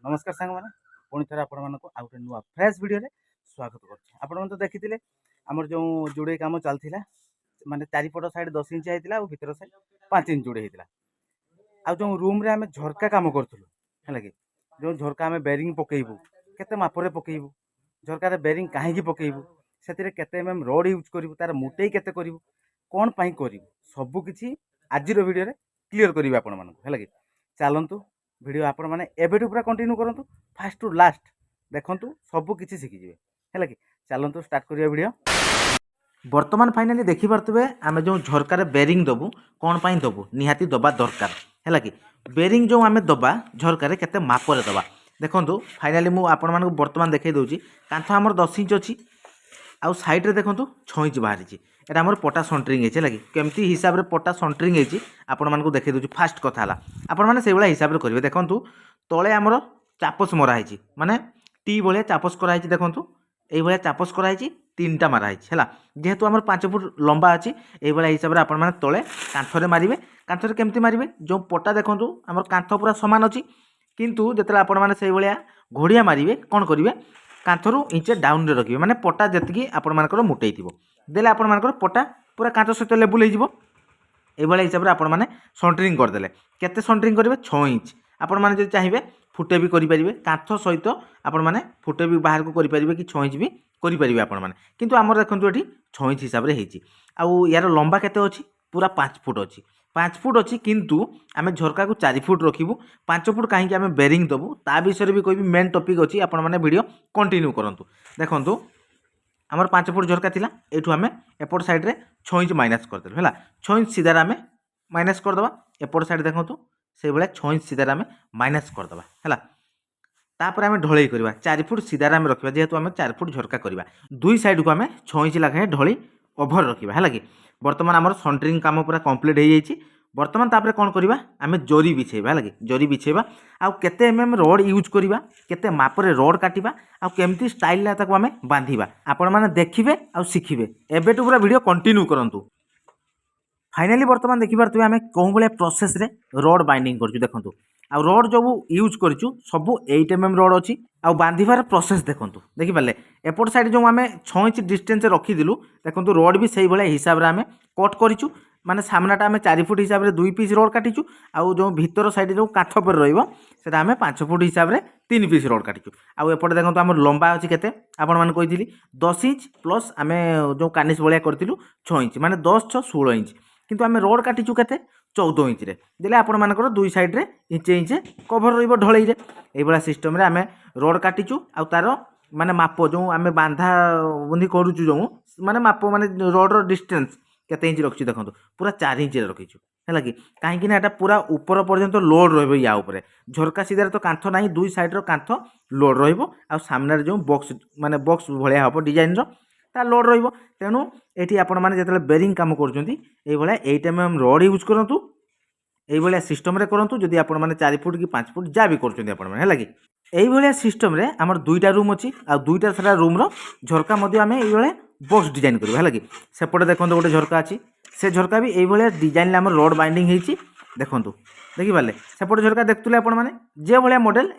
नमस्कार सांग मैंने पुणी थे आपण मानक आउ गोटे नुआ फ्रेश वीडियो रे स्वागत करुच्छे। आपण तो देखिथिले हमर जो जोड़े काम चलथिला माने चारिपट साइड 10 इंच आइतिला और भीतर साइड 5 इंच जोड़े हेतिला। आ जो रूम रे हमें झरका काम करथुलु हैला कि जो झरका हमें बेरिंग पकेइबु केते मापरे पकेइबु झरका रे बेरिंग काहे की पकेइबु सेतिरे केते एमएम रोड यूज करिवु तार मोटेई केते करिवु कोन पई करिवु सब किछि आजिर वीडियो रे क्लियर करिवि आपण मानक हैला कि चलंतु वीडियो आपण माने एबेटू पूरा कंटिन्यू करंतु फास्ट टू लास्ट देखंतु सब किछि सिखि जिवे हैला कि चलंतु स्टार्ट करिया वीडियो। वर्तमान फाइनली देखि पारतबे आमे जो झरका रे बेरिंग दबु कोन पई दबु निहाती दबा दरकार हैला कि बेरिंग जो आमे दबा झरका रे केते माप रे दबा देखंतु फाइनली मु आपण मानक वर्तमान देखाई दउची कांथ हमर 10 इंच अछि आउ साइड रे देखंतु 6 इंच बाहरी छि एटा हमर पटा सेंटरिंग हेछि लागि केमती हिसाब रे पटा सेंटरिंग हेछि आपण मानक देखाई दउची फास्ट कथा हला आपण माने सेइ बळा हिसाब रे करिवे देखंतु तळे हमर चापस मरा हेछि माने टी बळे चापस करा हेछि देखंतु एई बळे चापस करा हेछि तीनटा मारा हेछि हला जेहेतु हमर 5 फुट लंबा अछि एई बळे हिसाब रे आपण माने तळे कांथ रे मारिवे कांथ रे केमती मारिवे जो पटा देखंतु हमर कांथ पूरा समान अछि किंतु जेतला आपण माने सेइ बळिया घोड़िया मारिवे कोन करिवे कांथरू इंचे डाउन रे रखिवे माने पटा जतकी आपण मानकर मुटेई थिबो देले आपण मानकर पटा पूरा कांथ सहित लेवल हे जिवो ए बळे हिसाब रे आपण माने सेंटरिंग कर देले केते सेंटरिंग करिवे 6 इंच आपण माने जदि चाहिबे फुटे भी करि परिबे कांथ सहित आपण माने फुटे भी बाहर को करि परिबे कि 6 इंच भी करि परिबे आपण माने किंतु हमर देखंतु एठी 6 इंच हिसाब रे हेछि आउ यार लंबा केते अछि पूरा 5 फुट अछि 5 फुट अछि किंतु आमे झरका को 4 फुट रखिबु 5 फुट काहे कि आमे बेरिंग दबु ता विषय रे भी कोइ भी मेन टॉपिक अछि आपण माने वीडियो कंटिन्यू करंतु देखंतु हमर 5 फुट झरका थिला एठु आमे एपोर्ट साइड रे 6 इंच माइनस कर देलु हला 6 इंच सीधा आमे माइनस कर दबा एपोर्ट साइड देखंतु से बेले 6 इंच सीधा आमे माइनस कर दबा हला तापर आमे ढळई करबा 4 फुट सीधा आमे रखिबा जेहेतु आमे 4 फुट झरका करबा दुई साइड को आमे 6 इंच लागे ढळई ओभर रखिबा हला कि वर्तमान हमर सेंटरिंग काम पूरा कंप्लीट हे जाईची वर्तमान तापर कोन करबा आमे जोरी बिछेबा हला कि जोरी बिछेबा आ केते एमएम रोड यूज करबा केते माप रे रोड काटिबा आ केमती स्टाइल ला ताको आमे बांधिबा आपण माने देखिबे आ सिखिबे एबेटू पूरा वीडियो कंटिन्यू करंतु। फाइनली वर्तमान देखि पारतबे आमे कोन बळे प्रोसेस रे रोड बाइंडिंग करजु देखंतु आ रोड जो यूज करजु सब 8 एमएम रोड अछि आ बांधिबार प्रोसेस देखंतु देखि पाले एपोर्ट साइड जो आमे 6 इंच डिस्टेंस रखि दिलु देखंतु रोड भी सही बळे हिसाब रे आमे कट करिचु माने सामनाटा आमे 4 फुट हिसाब रे 2 पीस रोड काटिचु आ जो भीतर साइड जो काठ पर रहइबो सेटा आमे 5 फुट हिसाब रे 3 पीस रोड काटिचु आ एपोर्ट देखंतु हमर लंबा अछि केते आपण माने कहिथिली 10 इंच प्लस आमे जो कानिस बळिया करथिलु 6 इंच माने 10 6 16 इंच किंतु आमे रोड काटिचु केते 14 इंच रे देले आपण मानकर दुई साइड रे इंचे इंचे कवर रहिबो ढळई रे एई बळा सिस्टम रे आमे रोड काटिचु आ तारो माने माप जो आमे बांधा बंधी करूचु जो माने माप माने रोड रो डिस्टेंस केते इंच रखछि देखंतु पूरा 4 इंच रे रखिछु हैला कि काहे कि ना एटा पूरा ऊपर पर्यंत लोड रहइबो या ऊपर झरका सीधा तो कांथ नाही दुई साइड रो कांथ लोड रहइबो आ सामने रे जो बॉक्स माने बॉक्स भलिया हबो डिजाइन रो ता लोड रहइबो तेनु एठी आपण माने जेतले बेरिंग काम करजंती एई भलिया 8 एमएम रोड यूज करंतु एई भलिया सिस्टम रे करंतु जदि आपण माने 4 फुट कि 5 फुट जा भी करजंती आपण माने हैला कि एई भलिया सिस्टम रे हमर दुईटा रूम अछि आ दुईटा सारा रूम रो झरका मध्ये आमे एई भलिया बॉक्स डिजाइन करबो हैला कि सेपटे देखंतु गोटे झरका अछि से झरका भी एई भलिया डिजाइन ले हमर रोड बाइंडिंग हेछि देखंतु देखि पाले सेपटे झरका देखतुले आपण माने जे भलिया मॉडल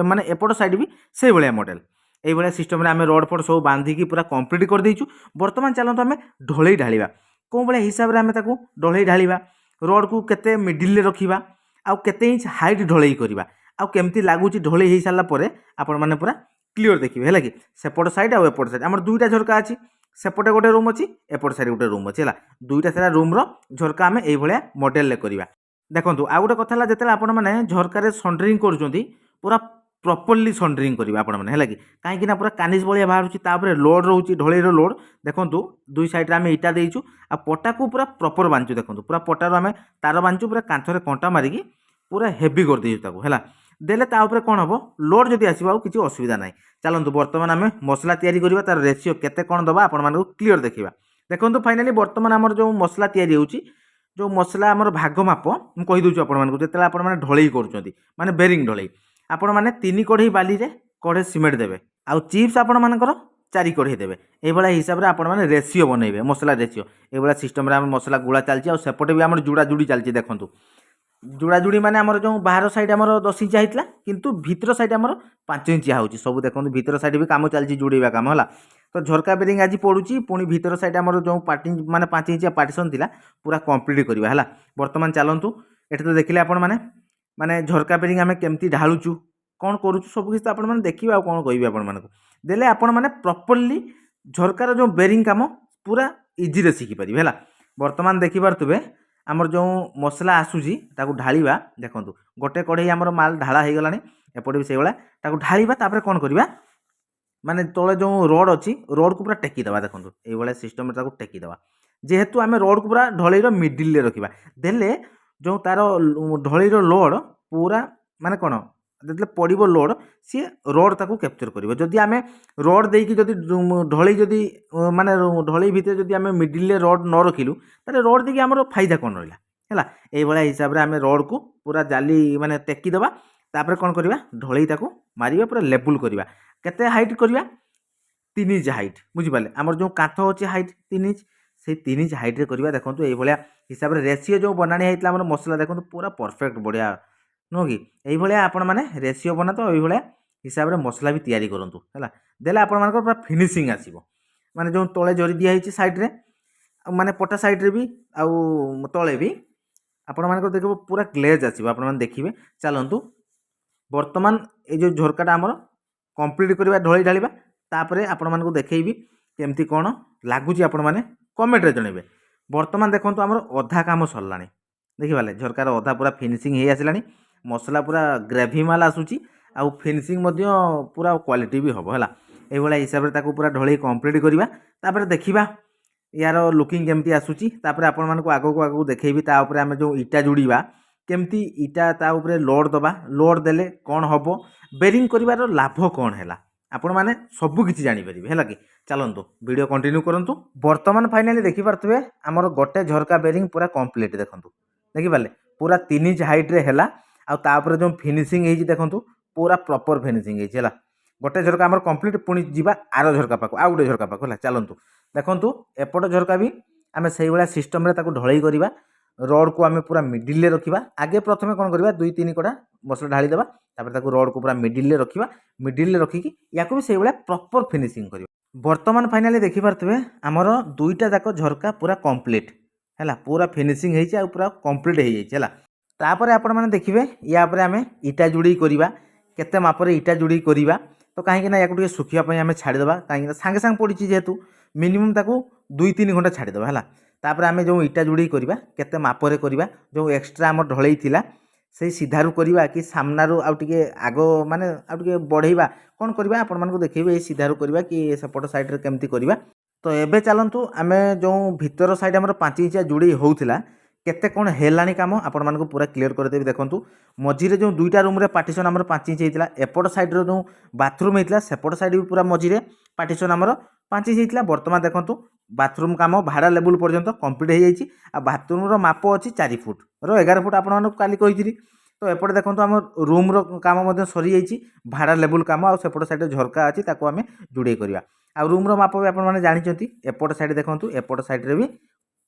माने एपट साइड भी से भलिया मॉडल एई भलिया सिस्टम रे आमे रोड फड सब बांधी की पूरा कंप्लीट कर देइछु वर्तमान चलंतु आमे ढळई ढालिबा कोन भलिया हिसाब रे आमे ताकू ढळई ढालिबा रोड को केते मिडिल ले रखिबा आ केते इंच हाइट ढळई करबा आ केमती लागुची ढळई हे साला परे आपण माने पूरा क्लियर देखिबे हैला कि सेपट साइड आ एपट साइड हमर दुईटा झरका अछि सेपटे गोटे रूम अछि एपट साइड गोटे रूम अछि हला दुईटा सारा रूम रो झरका आमे एई भलिया मॉडल ले करबा देखंतु आ गोटे कथा ला जेतेला आपण माने झरका रे सेंटरिंग करजंती पूरा प्रॉपर्ली सेंटरिंग करबा आपण माने हैला कि काहे कि ना पूरा कानिस बळिया बाहरुची तापरे लोड रहउची ढळई रो लोड देखंतु दुई साइड रे आमे इटा देइछु आ पटा को पूरा प्रॉपर बांचु देखंतु पूरा पटा रो आमे तार बांचु पूरा कांथ रे कंटा मारी की पूरा हेवी कर देइछु ताको हैला देले ता ऊपर कोन हबो लोड जदी आसीबा आ किछि असुविधा नाही चलंतु वर्तमान आमे मसला तयारी करबा तार रेशियो केते कोन दबा आपण मानकु क्लियर देखिबा देखंतु फाइनली वर्तमान हमर जो मसला तयारी होउची जो मसला हमर भाग माप मु कहि दोछु आपण मानकु जेतेला आपण माने ढळई करूचंती माने बेरिंग ढळई आपण माने 3 कढई बाली रे कढे सिमेंट देबे आ चिप्स आपण मानकर 4 कढई देबे एई बळा हिसाब रे आपण माने रेशियो बनैबे मसला रेशियो एई बळा सिस्टम रे हम मसला गुळा चलची आ सेपटे भी हमर जुड़ा जुड़ी चलची देखंतु ଯୋଡ଼ାଯୋଡ଼ି ମାନେ ଆମର ଯେଉଁ ବାହାର ସାଇଡ଼୍ ଆମର 10 ଇଞ୍ଚିଆ ହେଇଥିଲା କିନ୍ତୁ ଭିତର ସାଇଡ଼୍ ଆମର 5 ଇଞ୍ଚିଆ ହେଉଛି ସବୁ ଦେଖନ୍ତୁ ଭିତର ସାଇଡ଼୍ ବି କାମ ଚାଲିଛି ଯୋଡ଼େଇବା କାମ ହେଲା। ତ ଝରକା ବେରିଂ ଆଜି ପଡ଼ୁଛି ପୁଣି ଭିତର ସାଇଡ଼୍ ଆମର ଯେଉଁ ମାନେ 5 ଇଞ୍ଚିଆ ପାର୍ଟିସନ୍ ଥିଲା ପୁରା କମ୍ପ୍ଲିଟ୍ କରିବା ହେଲା। ବର୍ତ୍ତମାନ ଚାଲନ୍ତୁ ଏଠି ତ ଦେଖିଲେ ଆପଣମାନେ ମାନେ ଝରକା ବେରିଂ ଆମେ କେମିତି ଢାଳୁଛୁ କ'ଣ କରୁଛୁ ସବୁକିଛି ତ ଆପଣମାନେ ଦେଖିବେ ଆଉ କ'ଣ କହିବି ଆପଣମାନଙ୍କୁ। ଦେଲେ ଆପଣମାନେ ପ୍ରପର୍ଲି ଝରକାର ଯେଉଁ ବେରିଂ କାମ ପୁରା ଇଜିରେ ଶିଖିପାରିବେ ହେଲା। ବର୍ତ୍ତମାନ ଦେଖିପାରୁଥିବେ ଆମର ଯେଉଁ ମସଲା ଆସୁଛି ତାକୁ ଢାଳିବା ଦେଖନ୍ତୁ ଗୋଟେ କଢ଼େଇ ଆମର ମାଲ ଢାଳା ହେଇଗଲାଣି ଏପଟେ ବି ସେଇଭଳିଆ ତାକୁ ଢାଳିବା ତାପରେ କ'ଣ କରିବା ମାନେ ତଳେ ଯେଉଁ ରୋଡ଼ ଅଛି ରୋଡ଼କୁ ପୁରା ଟେକିଦେବା ଦେଖନ୍ତୁ ଏଇଭଳିଆ ସିଷ୍ଟମରେ ତାକୁ ଟେକିଦେବା। ଯେହେତୁ ଆମେ ରୋଡ଼କୁ ପୁରା ଢଳେଇର ମିଡ଼ିଲରେ ରଖିବା ଦେଲେ ଯେଉଁ ତାର ଢଳେଇର ଲୋଡ଼ ପୁରା ମାନେ କ'ଣ ଯେତେବେଳେ ପଡ଼ିବ ଲୋଡ଼ ସିଏ ରୋଡ଼ ତାକୁ କ୍ୟାପଚର କରିବ। ଯଦି ଆମେ ରୋଡ଼ ଦେଇକି ଯଦି ଢଳେଇ ଯଦି ମାନେ ଢଳେଇ ଭିତରେ ଯଦି ଆମେ ମିଡ଼ିଲରେ ରୋଡ଼ ନ ରଖିଲୁ ତାହେଲେ ରୋଡ଼ ଦେଇକି ଆମର ଫାଇଦା କ'ଣ ରହିଲା ହେଲା। ଏଇଭଳିଆ ହିସାବରେ ଆମେ ରୋଡ଼କୁ ପୁରା ଜାଲି ମାନେ ଟେକିଦେବା ତାପରେ କ'ଣ କରିବା ଢଳେଇ ତାକୁ ମାରିବା ପୁରା ଲେବୁଲ୍ କରିବା। କେତେ ହାଇଟ୍ କରିବା 3 ଇଞ୍ଚ ହାଇଟ୍ ବୁଝିପାରିଲେ ଆମର ଯେଉଁ କାନ୍ଥ ଅଛି ହାଇଟ୍ 3 ଇଞ୍ଚ ସେଇ 3 ଇଞ୍ଚ ହାଇଟ୍ରେ କରିବା। ଦେଖନ୍ତୁ ଏଇଭଳିଆ ହିସାବରେ ରେସିଓ ଯେଉଁ ବନାଣି ହେଇଥିଲା ଆମର ମସଲା ଦେଖନ୍ତୁ ପୁରା ପରଫେକ୍ଟ ବଢ଼ିଆ ନୁହଁ କି। এইভাবে ଆପଣମାନେ ରେସିଓ ବନାନ୍ତୁ এইভাবে ହିସାବରେ ମସଲା ବି ତିଆରି କରନ୍ତୁ ହେଲା। ଦେଲେ ଆପଣମାନଙ୍କର ପୁରା ଫିନିସିଂ ଆସିବ ମାନେ ଯେଉଁ ତଳେ ଜରି ଦିଆ ହେଇଛି ସାଇଡ଼୍ରେ ମାନେ ପଟା ସାଇଡ଼୍ରେ ବି ଆଉ ତଳେ ବି ଆପଣମାନଙ୍କର ଦେଖିବ ପୁରା ଗ୍ଲେଜ୍ ଆସିବ ଆପଣମାନେ ଦେଖିବେ। ଚାଲନ୍ତୁ ବର୍ତ୍ତମାନ এই ଯେଉଁ ଝରକାଟା ଆମର କମ୍ପ୍ଲିଟ୍ କରିବା ଢଳେଇ ଢାଳିବା ତାପରେ ଆପଣମାନଙ୍କୁ ଦେଖେଇବି କେମିତି କ'ଣ ଲାଗୁଛି ଆପଣମାନେ କମେଣ୍ଟରେ ଜଣାଇବେ। ବର୍ତ୍ତମାନ ଦେଖନ୍ତୁ ଆମର ଅଧା କାମ ସରିଲାଣି ଦେଖିପାରିଲେ ଝରକାର ଅଧା ପୁରା ଫିନିସିଂ ହେଇ ଆସିଲାଣି ମସଲା ପୁରା ଗ୍ରେଭି ମାଲ ଆସୁଛି ଆଉ ଫିନିସିଂ ମଧ୍ୟ ପୁରା କ୍ୱାଲିଟି ବି ହେବ ହେଲା। এইভাবে ହିସାବରେ ତାକୁ ପୁରା ଢଳେଇ କମ୍ପ୍ଲିଟ୍ କରିବା ତାପରେ ଦେଖିବା यार लुकिंग केमती आसूची तापर आपण मानक आगो आगो देखैबी ता ऊपर आमे जो इटा जोड़ीबा केमती इटा ता ऊपर लोड दबा लोड देले कौन हबो बेरिंग करिवार लाभ कौन हैला आपण माने सब किछि जानि परिबे हैला कि। चलंतु वीडियो कंटिन्यू करंतु। वर्तमान फाइनली देखि पारथबे हमर गोटे झरका बेरिंग पूरा कंप्लीट देखंतु देखि पाले पूरा 3 इंच हाइट रे हैला आ ता ऊपर जो फिनिशिंग हेजी देखंतु पूरा प्रॉपर फिनिशिंग हेजी हैला। गोटे झरका हमर कंप्लीट पुणी जीवा आरो झरका पाको आ गोटे झरका पाको हैला। चलंतु देखंतु एपट झरका भी आमे सेही वाला सिस्टम रे ताको ढळई करिबा रॉड को आमे पूरा मिडिल रे रखिबा। आगे प्रथमे कोन करिबा 2-3 कड़ा मसला ढाली देबा तापर ताको रॉड को पूरा मिडिल रे रखिबा मिडिल रे रखिकी याको भी सेही वाला प्रॉपर फिनिशिंग करिबा। वर्तमान फाइनली देखि पारथबे हमर दुईटा जाको झरका पूरा कंप्लीट हैला पूरा फिनिशिंग हेछि आ पूरा कंप्लीट हे जाइछि हैला। तापर आपण माने देखिबे या परे आमे इटा जुड़ी करिबा केते मापरे इटा जुड़ी करिबा तो काहेकि ना याको टिके सुखिया पई आमे छाडी देबा काहेकि ना सांगे सांग पडिछि जेहेतु मिनिमम ताको 2-3 घंटा छाड़ी देबा हैला। तापर आमे जो इटा जुड़ी करिबा केते मापरे करिबा जो एक्स्ट्रा हमर ढळई थिला से सीधारू करिबा कि सामनारू आउ टिके आगो माने आउ टिके बढ़ेइबा कोन करिबा आपण मानको देखैबे ए सीधारू करिबा कि सपोर्ट साइड रे केमती करिबा। तो एबे चलंतु आमे जो भीतर साइड हमर 5 इंचिया जुड़ी होउथिला केते कोन हेलानी काम आपण मानको पूरा क्लियर कर देबी। देखंतु मझी रे जो दुईटा रूम रे पार्टीशन हमर 5 इंच हेतिला एपट साइड रो जो बाथरूम हेतिला सेपट साइड भी पूरा मझी रे पार्टीशन हमर 5 इंच हेतिला। वर्तमान देखंतु बाथरूम काम भाड़ा लेवल पर्यंत कंप्लीट हो जाइए आ बाथरूम रो माप अच्छी 4 फुट रो 11 फुट आपन काली कही। तो एपटे देखंतु आम रूम रो काम मध्य सरी जाइए भाड़ा लेवल काम आ सेपट साइड झरका अच्छी ताको आमे जुड़े करवा आ रूम रो माप भी आपण माने जानचंती एपट साइड देखंतु एपट साइड रे भी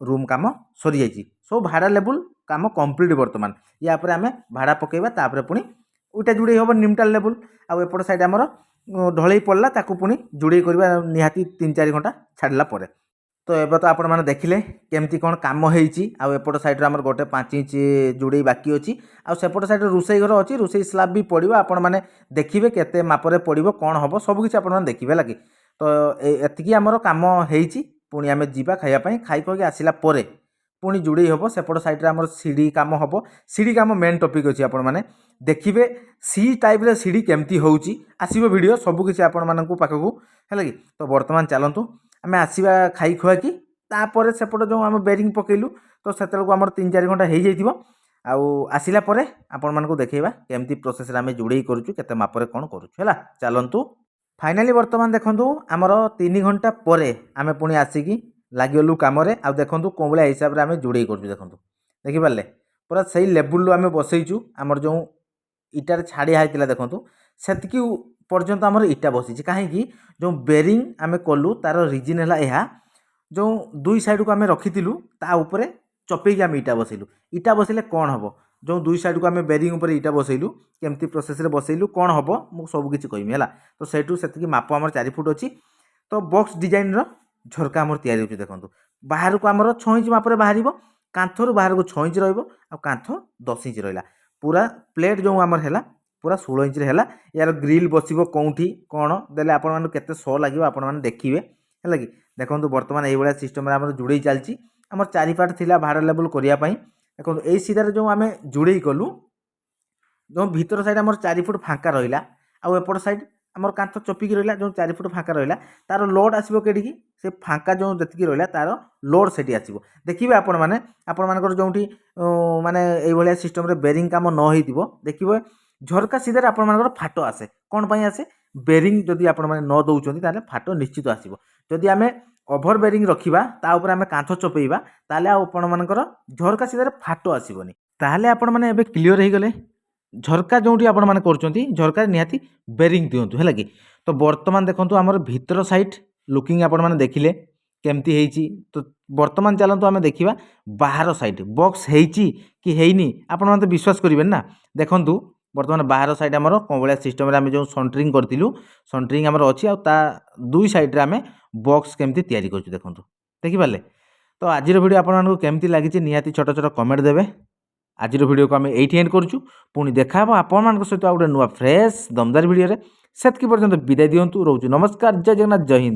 रूम काम सरी जाइए सो भाड़ा लेवल काम कंप्लीट। वर्तमान या पर आमे भाड़ा पकेबा तापर पुणी उटा जुड़े हम निमटाल लेवल आ एपट साइड आमर ढळई पड़ला ताकू पुणी जुड़े करवा निहाती 3-4 घंटा छाड़ला परे। तो एबे तो आपण माने देखिले केमती कोन काम हेइची आ एपट साइड रे हमर गोटे 5 इंच जुड़े बाकी अछि आ सेपट साइड रे रुसई घर अछि रुसई स्लैब भी पड़िबो आपण माने देखिबे केते मापरे पड़िबो कोन हबो सब किछ आपण माने देखिबे लागी। तो एतिकी हमर काम हेइची पुणी आमे जीवा खाइया पई खाइ कोइ आसिला परे पुणी जुड़े हबो सेपट साइड रे हमर सीढ़ी काम हबो। सीढ़ी काम मेन टॉपिक अछि आपण माने देखिबे सी टाइप रे सीढ़ी केमती होउची आसीबो वीडियो सब किछ आपण माननकु पाखकु हैला कि। तो वर्तमान चलंतु आमे आसीबा खाई खुआ कि तापर सेपट जो आम बेरिंग पकेलु तो सेतलको हमर 3-4 घंटा हो जाइथिबो आउ आसिला परे आपण मानकु देखैबा केमती प्रोसेस रे आमे जुड़ेई करूछु केते मापरे कोन करूछु हैला। चलंतु फाइनली वर्तमान देखंतु हमर 3 घंटा परे आमे पुणी आसीकी लागिगलु काम रे आ देखंतु कोन बला हिसाब रे आमे जुड़ेई करूछु देखंतु देखि पाले पूरा सही लेवल लो आमे बसैछु हमर जो इटार छाड़िया होइतिला देखंतु सेतकी पर्यंत आमर इटा बसी कहीं जो बेरिंग आमे कलु तार रिजन है यह जो दुई साइड को आमे रखी ता उपरे चपेकी आमे इटा बसैलु इटा बसिले कौन हम जो दुई साइड को आम बेरिंग उपर इटा बसैलु केमती प्रोसेस रे बसैलु कौन हम मुझे सब किसी कहमी है। तो सेठू से माप आम 4 फुट अच्छी। तो बॉक्स डिजाइन झरका आमर तैयारी होची देखंतु बाहर को आमर 6 इंच माप रे बाहरिबो कांथरू बाहर को 6 इंच रहइबो आ कांथ 10 इंच रहिला पूरा प्लेट जो आमर हैला पूरा 16 इंच रे हैला। यार ग्रिल बसिबो कोउठी कोन देले आपण माने केते सो लागिबो आपण माने देखिबे हैला कि देखंतु वर्तमान एई भलिया सिस्टम रे आमर जुड़ेई चालची आमर चारि पार्ट थिला भाड़ लेवल करिया पई देखंतु एई सीधा जो आमे जुड़ेई कलु जो भीतर साइड आमर 4 फुट फांका रहिला आ एपट साइड आमर कांथ चपिकी रहिला जो 4 फुट फांका रहिला तार लोड आसीबो केडिकी से फांका जो जतिकी रहिला तार लोड सेठी आसीबो देखिबे आपण मानकर जोंठी माने एई भलिया सिस्टम रे बेरिंग काम न हेतिबो देखिबे झरका सीधे आपण मानकर फाटो आसे कोन पई आसे बेरिंग जदि आपण माने न दउचोंती ताले फाटो निश्चित आसीबो जदि आमे ओभर बेरिंग रखिबा ता ऊपर आमे कांथ चपेइबा ताले आपण मानकर झरका सीधे फाटो आसीबोनी ताले आपण माने एबे क्लियर हे गले झरका जोंठी आपण माने करचोंती झरका निहाती बेरिंग दियंतु हैला कि तो वर्तमान देखंतु हमर भीतर साइड लुकिंग आपण माने देखिले केमती हेची तो वर्तमान चलंतु आमे देखिबा बाहर साइड बॉक्स हेची कि हेइनी आपण माने विश्वास करिबेन ना देखंतु वर्तमान बाहर साइड हमर कोबळ्या सिस्टम रे आमे जो सेंटरिंग करतिलु सेंटरिंग हमर अछि आ ता दुई साइड रे आमे बॉक्स केमती तयारी करछु देखंतु देखि पाले। तो आजिर वीडियो आपण मानकु केमती लागिछि निहाती छोट छोट कमेंट देबे। आजिर वीडियो को आम ये एंड करूँ पुणी देखा आपण सहित गोटे नुआ फ्रेश दमदार वीडियो सेतकी पर्यंत विदाय दिंतु रोचु नमस्कार जय जगन्नाथ जय हिंद।